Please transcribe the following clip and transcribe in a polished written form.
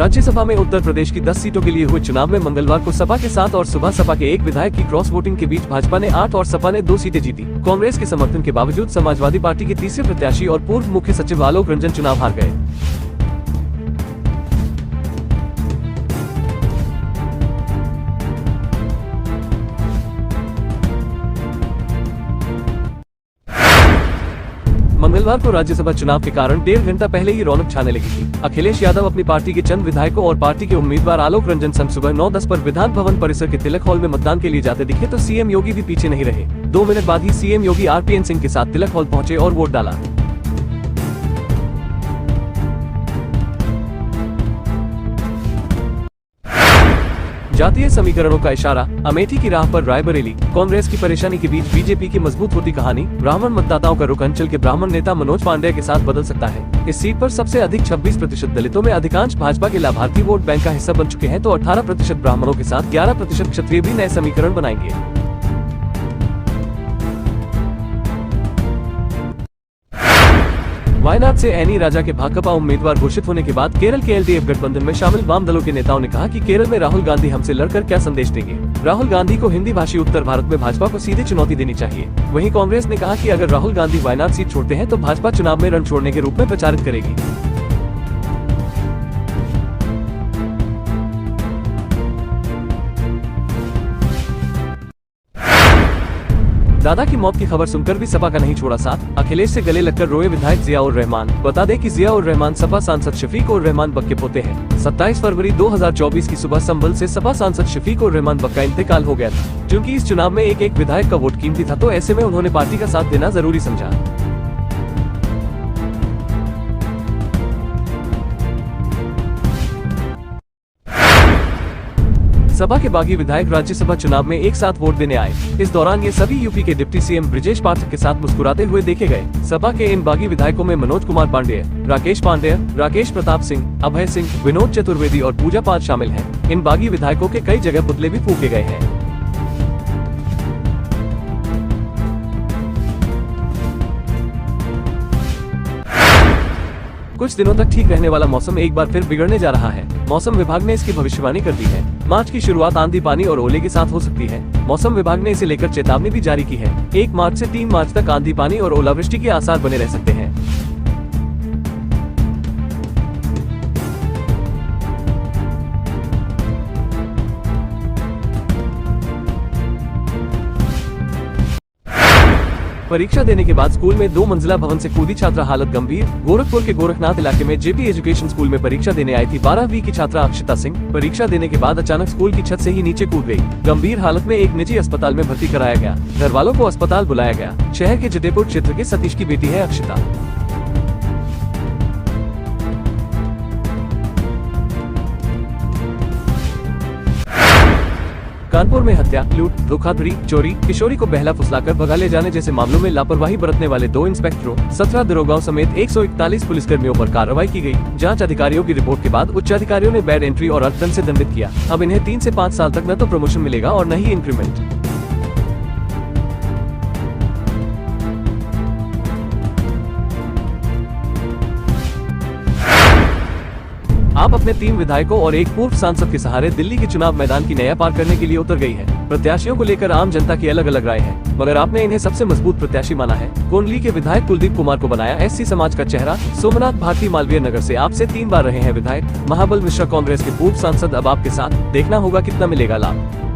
राज्यसभा में उत्तर प्रदेश की 10 सीटों के लिए हुए चुनाव में मंगलवार को सपा के 7 और सुबह सपा के 1 विधायक की क्रॉस वोटिंग के बीच भाजपा ने 8 और सपा ने 2 सीटें जीती। कांग्रेस के समर्थन के बावजूद समाजवादी पार्टी के तीसरे प्रत्याशी और पूर्व मुख्य सचिव आलोक रंजन चुनाव हार गए। मंगलवार को राज्यसभा चुनाव के कारण 1.5 घंटा पहले ही रौनक छाने लगी थी। अखिलेश यादव अपनी पार्टी के चंद विधायकों और पार्टी के उम्मीदवार आलोक रंजन संग सुबह 9:10 पर विधान भवन परिसर के तिलक हॉल में मतदान के लिए जाते दिखे तो सीएम योगी भी पीछे नहीं रहे। 2 मिनट बाद ही सीएम योगी आरपीएन सिंह के साथ तिलक हॉल पहुंचे और वोट डाला। जातीय समीकरणों का इशारा, अमेठी की राह पर रायबरेली, कांग्रेस की परेशानी के बीच बीजेपी की मजबूत होती कहानी, ब्राह्मण मतदाताओं का रुख अंचल के ब्राह्मण नेता मनोज पांडेय के साथ बदल सकता है। इस सीट पर सबसे अधिक 26% दलितों में अधिकांश भाजपा के लाभार्थी वोट बैंक का हिस्सा बन चुके हैं तो 18% ब्राह्मणों के साथ 11% क्षत्रिय भी नए समीकरण बनाएंगे। वायनाड से एनी राजा के भाकपा उम्मीदवार घोषित होने के बाद केरल के एलडीएफ गठबंधन में शामिल वाम दलों के नेताओं ने कहा कि केरल में राहुल गांधी हमसे लड़कर क्या संदेश देंगे। राहुल गांधी को हिंदी भाषी उत्तर भारत में भाजपा को सीधे चुनौती देनी चाहिए। वहीं कांग्रेस ने कहा कि अगर राहुल गांधी वायनाड सीट छोड़ते हैं तो भाजपा चुनाव में रण छोड़ने के रूप में प्रचारित करेगी। दादा की मौत की खबर सुनकर भी सपा का नहीं छोड़ा साथ, अखिलेश से गले लगकर रोए विधायक जियाउर रहमान। बता दें कि जियाउर रहमान सपा सांसद शफीक उर रहमान बक के पोते हैं। 27 फरवरी 2024 की सुबह संभल से सपा सांसद शफीक उर रहमान बक का इंतकाल हो गया था। क्योंकि इस चुनाव में एक विधायक का वोट कीमती था तो ऐसे में उन्होंने पार्टी का साथ देना जरूरी समझा। सपा के बागी विधायक राज्यसभा चुनाव में एक साथ वोट देने आए। इस दौरान ये सभी यूपी के डिप्टी सीएम ब्रिजेश पाठक के साथ मुस्कुराते हुए देखे गए। सपा के इन बागी विधायकों में मनोज कुमार पांडेय, राकेश पांडेय, राकेश प्रताप सिंह, अभय सिंह, विनोद चतुर्वेदी और पूजा पाल शामिल हैं। इन बागी विधायकों के कई जगह पुतले भी फूके गए हैं। कुछ दिनों तक ठीक रहने वाला मौसम एक बार फिर बिगड़ने जा रहा है। मौसम विभाग ने इसकी भविष्यवाणी कर दी है। मार्च की शुरुआत आंधी पानी और ओले के साथ हो सकती है। मौसम विभाग ने इसे लेकर चेतावनी भी जारी की है। 1 मार्च से 3 मार्च तक आंधी पानी और ओलावृष्टि के आसार बने रह सकते हैं। परीक्षा देने के बाद स्कूल में 2 मंजिला भवन से कूदी छात्रा, हालत गंभीर। गोरखपुर के गोरखनाथ इलाके में जेपी एजुकेशन स्कूल में परीक्षा देने आई थी 12वीं की छात्रा अक्षिता सिंह। परीक्षा देने के बाद अचानक स्कूल की छत से ही नीचे कूद गई। गंभीर हालत में एक निजी अस्पताल में भर्ती कराया गया। घर वालों को अस्पताल बुलाया गया। शहर के जटेपुर क्षेत्र के सतीश की बेटी है अक्षिता। कानपुर में हत्या, लूट, धोखाधड़ी, चोरी, किशोरी को बहला फुसलाकर भगा ले जाने जैसे मामलों में लापरवाही बरतने वाले 2 इंस्पेक्टरों, 17 दरोगाओं समेत 141 पुलिसकर्मियों पर कार्रवाई की गई। जांच अधिकारियों की रिपोर्ट के बाद उच्च अधिकारियों ने बैड एंट्री और अर्थदंड से दंडित किया। अब इन्हें 3 से 5 साल तक न तो प्रमोशन मिलेगा और न ही इंक्रीमेंट। आप अपने 3 विधायकों और एक पूर्व सांसद के सहारे दिल्ली के चुनाव मैदान की नया पार करने के लिए उतर गई है। प्रत्याशियों को लेकर आम जनता की अलग अलग राय है, मगर आपने इन्हें सबसे मजबूत प्रत्याशी माना है। कोंडली के विधायक कुलदीप कुमार को बनाया एससी समाज का चेहरा। सोमनाथ भारती मालवीय नगर से आपसे 3 बार रहे हैं विधायक। महाबल मिश्रा कांग्रेस के पूर्व सांसद अब आपके साथ। देखना होगा कितना मिलेगा लाभ।